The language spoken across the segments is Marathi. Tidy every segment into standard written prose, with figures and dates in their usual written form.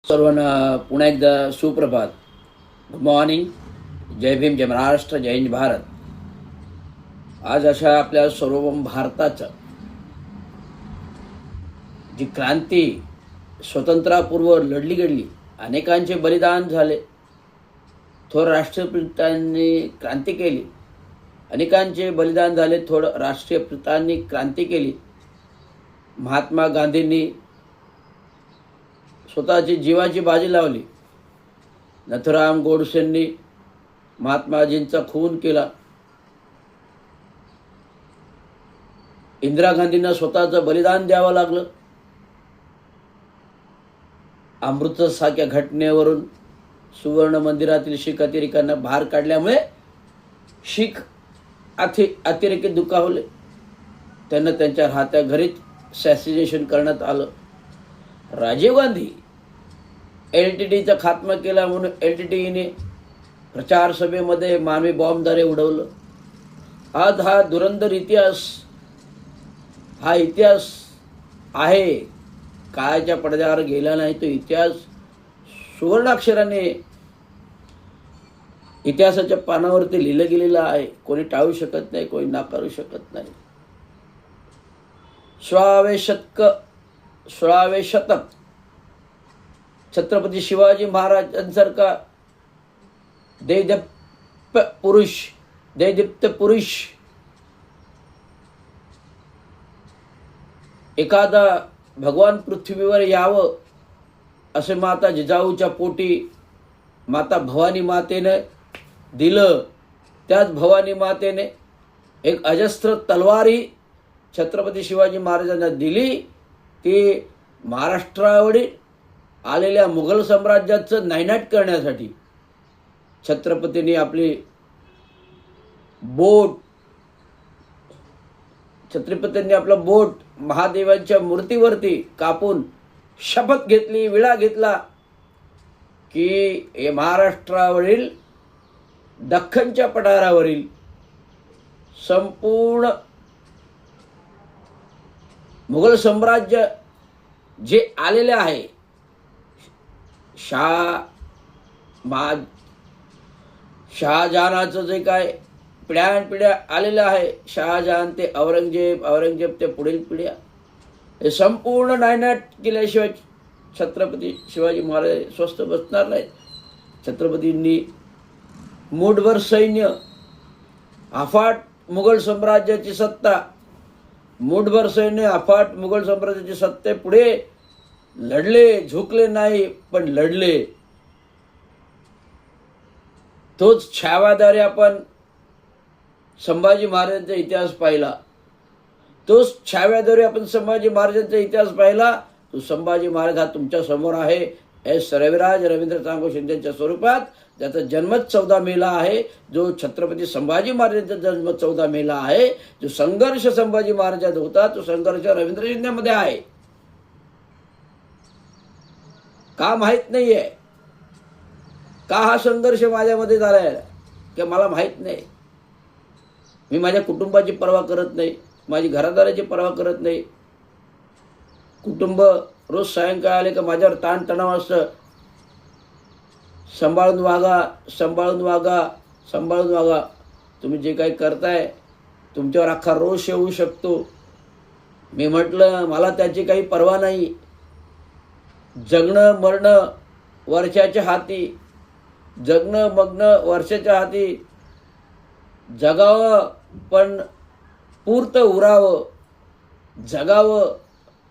सर्वांना पुन्हा एकदा सुप्रभात. Good morning. जय भीम, जय महाराष्ट्र, जय हिंद भारत. आज अशा आपल्या सर्वभौम भारताचं जी क्रांती स्वतंत्रापूर्व लढली गेली, अनेकांचे बलिदान झाले. थोर राष्ट्रपित्यांनी क्रांती केली, अनेकांचे बलिदान झाले. थोडं राष्ट्रपित्यांनी क्रांती केली. महात्मा गांधींनी स्वतःची जीवाची बाजी लावली. नथुराम गोडसेंनी महात्माजींचा खून केला. इंदिरा गांधींना स्वतःचं बलिदान द्यावं लागलं. अमृतसरसारख्या घटनेवरून सुवर्ण मंदिरातील शीख अतिरेक्यांना बाहेर काढल्यामुळे शीख अतिरेकी दुखावले. त्यांना त्यांच्या राहत्या घरीच सॅसिनेशन करण्यात आलं. राजीव गांधी LTTचा खात्मा केला म्हणून LTTने प्रचार सभेमध्ये मानवी बॉम्बद्वारे उडवलं. आज हा धुरंधर इतिहास, हा इतिहास आहे, काळाच्या पडद्यावर गेला नाही. तो इतिहास सुवर्णाक्षराने इतिहासाच्या पानावरती लिहिलं गेलेलं आहे. कोणी टाळू शकत नाही, कोणी नाकारू शकत नाही. 16वे शतक छत्रपती शिवाजी महाराजांसारखा देशदीप्त पुरुष एखादा भगवान पृथ्वीवर यावं असे माता जिजाऊच्या पोटी माता भवानी मातेने दिलं. त्याच भवानी मातेने एक अजस्त्र तलवारी छत्रपती शिवाजी महाराजांना दिली. ती महाराष्ट्रावरील आलेल्या मुघल साम्राज्याचं नायनाट करण्यासाठी छत्रपतींनी आपली आपलं बोट महादेवांच्या मूर्तीवरती कापून शपथ घेतली, विळा घेतला की हे महाराष्ट्रावरील दख्खनच्या पठारावरील संपूर्ण मुघल साम्राज्य जे आलेले आहे, शहाजहानाचं जे काय पिढ्यानपिढ्या आलेलं आहे, शहाजहान ते औरंगजेब ते पुढील पिढ्या, हे संपूर्ण नायनाट केल्याशिवाय छत्रपती शिवाजी महाराज स्वस्थ बसणार नाहीत. छत्रपतींनी मूठभर सैन्य, अफाट मुघल साम्राज्याची सत्ता, मूठभर सैन्य, अफाट मुघल साम्राज्याची सत्ते पुढे लढले, झुकले नाही पण लढले. तोच छाव्याद्वारे आपण संभाजी महाराजांचा इतिहास पाहिला. तोच छाव्याद्वारे आपण संभाजी महाराजांचा इतिहास पाहिला. तो संभाजी महाराज हा तुमच्या समोर आहे. रविराज रवींद्र चांगो शिंदेच्या स्वरूपात, ज्याचा जन्म 14 मेला आहे, जो छत्रपती संभाजी महाराजांचा जन्म 14 मेला आहे. जो संघर्ष संभाजी महाराजांचा होता, तो संघर्ष रवींद्र शिंदेमध्ये आहे. का माहीत नाहीये? का हा संघर्ष माझ्यामध्ये झालाय की मला माहीत नाही. मी माझ्या कुटुंबाची पर्वा करत नाही, माझी घरादाराची पर्वा करत नाही. कुटुंब रोज सायंकाळ आले का माझ्यावर ताणतणाव असतं. सांभाळून वागा. तुम्ही जे काही करताय तुमच्यावर अख्खा रोष येऊ शकतो. मी म्हटलं मला त्याची काही पर्वा नाही. जगणं मरणं वर्षाच्या हाती, जगणं मग्न वर्षाच्या हाती. जगावं पण पूर्त उरावं, जगावं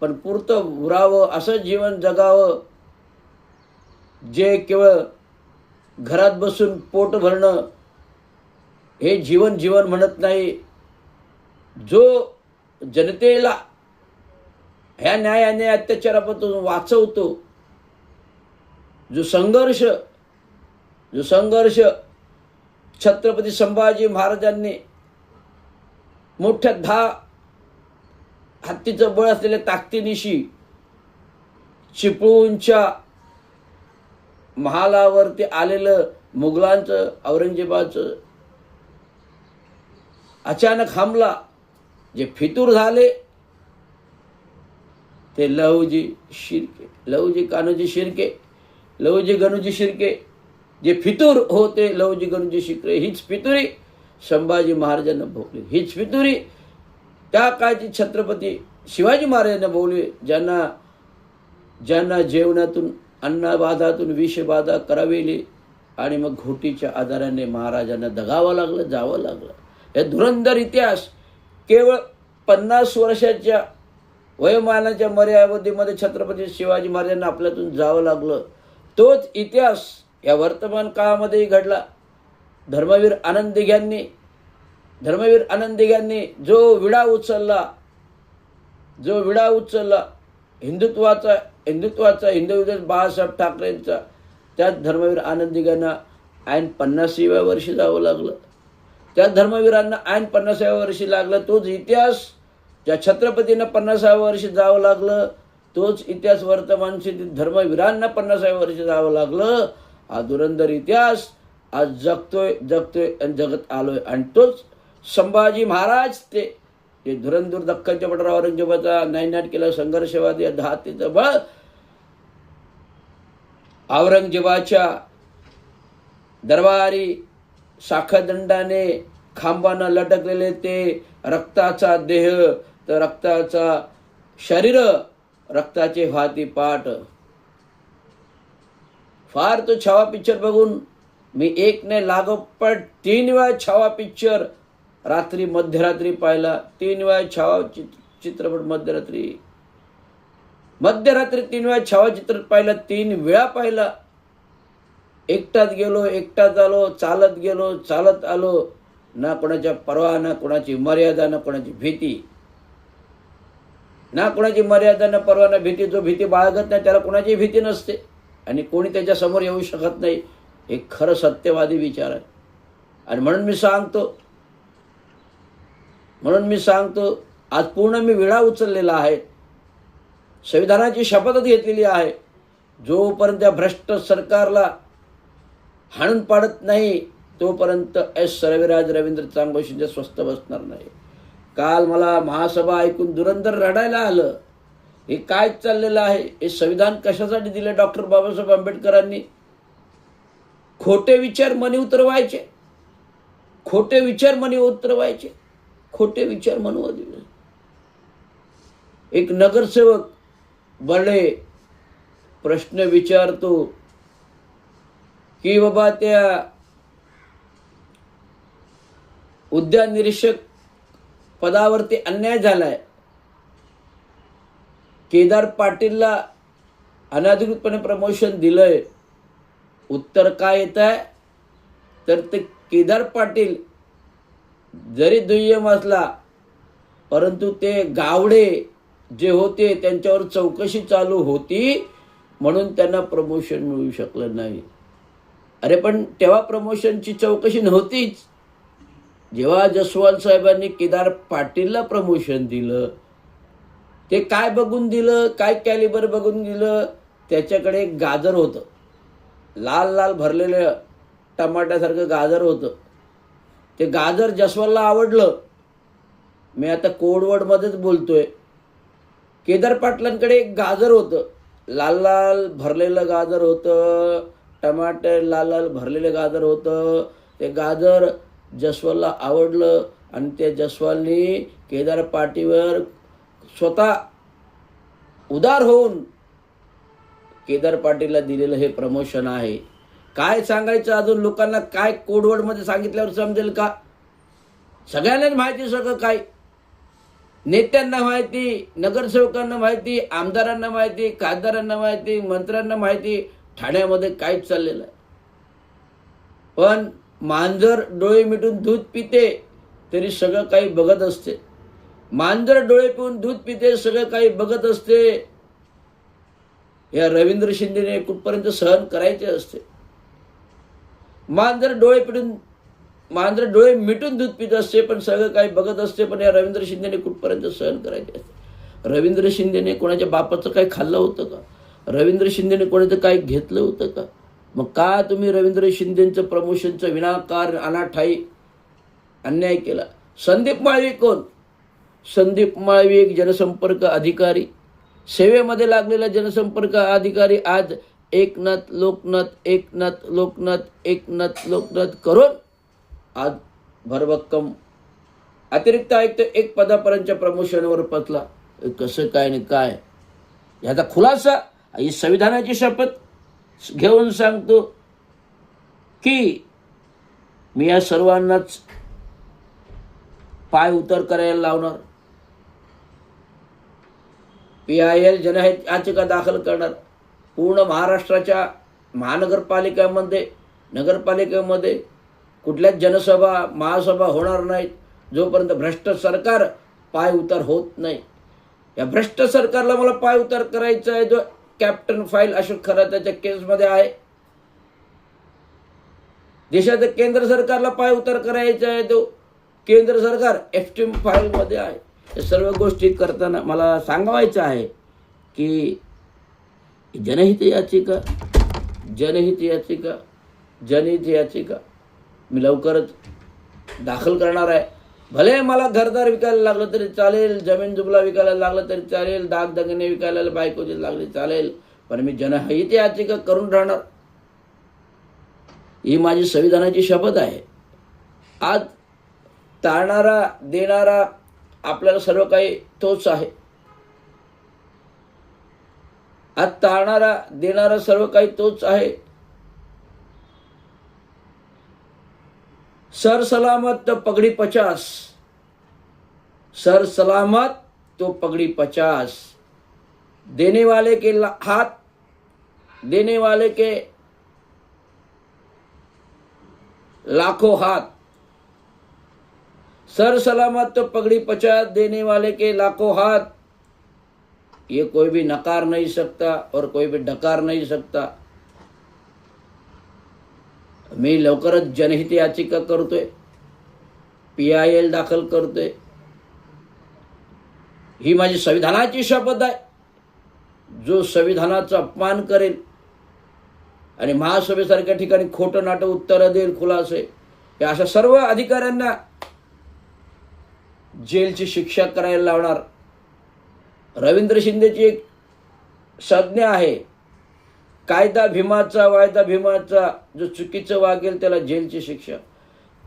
पण पूर्त उरावं, असं जीवन जगावं जे केवळ घरात बसून पोट भरणं हे जीवन म्हणत नाही. जो जनतेला ह्या न्यायाने अत्याचारापासून वाचवतो, जो संघर्ष छत्रपती संभाजी महाराजांनी मोठ्या 10 हत्तीचं बळ असलेल्या ताकदीनिशी चिपळूणच्या महालावरती आलेलं मुघलांचं, औरंगजेबाचं अचानक हमला जे फितूर झाले ते लहुजी कान्होजी शिर्के लवजी गणूजी शिर्के, जे फितूर होते लवजी गणूजी शिर्के, हीच फितुरी संभाजी महाराजांना भोगली, हीच फितुरी त्या काळची छत्रपती शिवाजी महाराजांना भोगली, ज्यांना जेवणातून अन्नबाधातून विषबाधा करावेली आणि मग घोटीच्या आधाराने महाराजांना दगावं लागलं, जावं लागलं. हे धुरंधर इतिहास केवळ 50 वर्षाच्या वयोमानाच्या मर्यादेमध्ये छत्रपती शिवाजी महाराजांना आपल्यातून जावं लागलं. तोच इतिहास या वर्तमान काळामध्येही घडला. धर्मवीर आनंद दिघ्यांनी जो विडा उचलला हिंदुत्वाचा हिंदू बाळासाहेब ठाकरेंचा, त्याच धर्मवीर आनंद दिघ्यांना ऐन 50व्या वर्षी जावं लागलं. त्या धर्मवीरांना ऐन 50व्या वर्षी लागलं. तोच इतिहास ज्या छत्रपतींना 50व्या वर्षी जावं लागलं, तोच इतिहास वर्तमान स्थितीत धर्मवीरांना 50व्या वर्षी जावं लागलं. हा धुरंधर इतिहास आज जगतोय आणि जगत आलोय. आणि तोच संभाजी महाराज ते धुरंधर दख्खनच्या पठार औरंगजेबाचा नायनाट केला संघर्षवादी धातेचं बळ, औरंगजेबाच्या दरबारी शाखादंडाने खांबानं लटकलेले ते रक्ताचा देह, तर रक्ताचा शरीर, रक्ताचे हाती पाठ. फार तो छावा पिक्चर बघून मी एक ने लागोपाठ 3 वेळा छावा पिक्चर मध्यरात्री पाहिला. 3 वेळा छावा चित्रपट मध्यरात्री 3 वेळा छावा चित्रपट पाहिला. 3 वेळा पाहिला. एकटाच गेलो, एकटाच आलो, चालत गेलो, चालत आलो. ना कोणाच्या परवा, ना कोणाची मर्यादा, ना कोणाची भीती, ना कोणाची मर्यादा, ना परवा, ना भीती. जो भीती बाळगत नाही त्याला कोणाची भीती नसते आणि कोणी त्याच्या समोर येऊ शकत नाही. हे खरं सत्यवादी विचार आहे. आणि म्हणून मी सांगतो आज पूर्ण मी विडा उचललेला आहे, संविधानाची शपथ घेतलेली आहे. जोपर्यंत त्या भ्रष्ट सरकारला हाणून पाडत नाही तोपर्यंत सर्वेराज रवींद्र चांगोशींचे स्वस्थ बसणार नाही. काल मला महासभा ऐकून दुरंदर रडायला आलं. हे काय चाललेलं आहे? हे संविधान कशासाठी दिले डॉक्टर बाबासाहेब आंबेडकरांनी? खोटे विचार मनी उतरवायचे, खोटे विचार मनवू दिले. एक नगरसेवक बरडे प्रश्न विचारतो की बाबा त्या उद्यान निरीक्षक पदावरती अन्याय झालाय, केदार पाटीलला अनधिकृतपणे प्रमोशन दिलंय. उत्तर काय येत आहे? तर ते केदार पाटील जरी दुय्यम असला परंतु ते गावडे जे होते त्यांच्यावर चौकशी चालू होती म्हणून त्यांना प्रमोशन मिळू शकलं नाही. अरे पण तेव्हा प्रमोशनची चौकशी नव्हतीच. जेव्हा जसवाल साहेबांनी केदार पाटीलला प्रमोशन दिलं ते काय बघून दिलं, काय कॅलिबर बघून दिलं? त्याच्याकडे एक गाजर होतं, लाल लाल भरलेलं टमाट्यासारखं गाजर होतं. ते गाजर जसवालला आवडलं. मी आता कोडवर्डमध्येच बोलतोय. केदार पाटलांकडे एक गाजर होतं, लाल लाल भरलेलं गाजर होतं, टमाटे लाल लाल भरलेलं गाजर होतं. ते गाजर जसवालला आवडलं आणि त्या जसवालनी केदार पाटीलवर स्वतः उदार होऊन केदार पाटीलला दिलेलं हे प्रमोशन आहे. काय सांगायचं अजून लोकांना? काय कोडवर्डमध्ये सांगितल्यावर समजेल का? सगळ्यांनाच माहिती, सगळं काय. नेत्यांना माहिती, नगरसेवकांना माहिती, आमदारांना माहिती, खासदारांना माहिती, मंत्र्यांना माहिती ठाण्यामध्ये काय चाललेलं आहे. पण मांजर डोळे मिटून दूध पिते तरी सगळं काही बघत असते. मांजर डोळे पिऊन दूध पिते, सगळं काही बघत असते. या रवींद्र शिंदेने कुठपर्यंत सहन करायचे असते. मांजर डोळे मिटून दूध पित असते पण सगळं काही बघत असते. पण या रवींद्र शिंदेने कुठपर्यंत सहन करायचे असते. रवींद्र शिंदेने कोणाच्या बापाचं काही खाल्लं होतं का? रवींद्र शिंदेने कोणाचं काही घेतलं होतं का? मग का तुम्ही रवींद्र शिंदेचं प्रमोशनचं विनाकारण अनाठाई अन्याय केला? संदीप माळवी कोण? संदीप माळवी एक जनसंपर्क अधिकारी, सेवेमध्ये लागलेला जनसंपर्क अधिकारी आज एकनाथ लोकनाथ एकनाथ लोकनाथ एकनाथ लोकनाथ करून आज भरभक्कम अतिरिक्त आयुक्त एक पदापर्यंतच्या प्रमोशनवर पचला. कसं काय आणि काय याचा खुलासा ही संविधानाची शपथ घेऊन सांगतो की मी या सर्वांनाच पाय उतर करायला लावणार. PIL जनहित याचिका दाखल करणार. पूर्ण महाराष्ट्राच्या महानगरपालिकामध्ये नगरपालिकेमध्ये कुठल्याच जनसभा महासभा होणार नाहीत जोपर्यंत भ्रष्ट सरकार पाय उतार होत नाही. या भ्रष्ट सरकारला मला पाय उतार करायचा आहे. जो कॅप्टन फाईल अशोक खराताच्या केसमध्ये आहे. देशाच्या केंद्र सरकारला पाय उतार करायचा आहे. तो केंद्र सरकार एफटीएम फाईलमध्ये आहे. या सर्व गोष्टी करताना मला सांगायचं आहे की जनहित याचिका जनहित याचिका जनहित याचिका मी लवकरच दाखल करणार आहे. भले मला घरदार विकायला लागलं तरी चालेल, जमीन जुमला विकायला लागलं तरी चालेल, दागदागिने विकायला बायकोची लागली चालेल, पण मी जनहित याचिका करून राहणार. ही माझी संविधानाची शपथ आहे. आज तारणारा देणारा आपल्याला सर्व काही तोच आहे. आज तारणारा देणारा सर्व काही तोच आहे. सर सलामत तो पगड़ी 50, सर सलामत तो पगड़ी 50. देने वाले के हाथ, देने वाले के लाखों हाथ. सर सलामत तो पगड़ी 50, देने वाले के लाखों हाथ. ये कोई भी नकार नहीं सकता और कोई भी डकार नहीं सकता. मी लवकरच जनहित याचिका करतोय, PIL दाखल करतोय. ही माझी संविधानाची शपथ आहे. जो संविधानाचा अपमान करेल आणि महासभेसारख्या ठिकाणी खोटं नाटं उत्तरं देईल, खुलासे, या अशा सर्व अधिकाऱ्यांना जेलची शिक्षा करायला लावणार. रवींद्र शिंदेची एक संज्ञा आहे, कायदा भीमाचा वायदा भीमाचा, जो चुकीचं वागेल त्याला जेलची शिक्षा.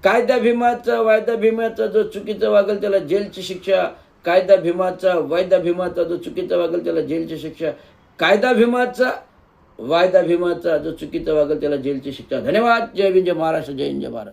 कायदा भीमाचा वायदा भीमाचा, जो चुकीचं वागेल त्याला जेलची शिक्षा. कायदा भीमाचा वायदा भीमाचा, जो चुकीचं वागेल त्याला जेलची शिक्षा. कायदा भीमाचा वायदा भीमाचा, जो चुकीचं वागेल त्याला जेलची शिक्षा. धन्यवाद. जय हिंद, जय महाराष्ट्र, जय हिंद, जय भारत.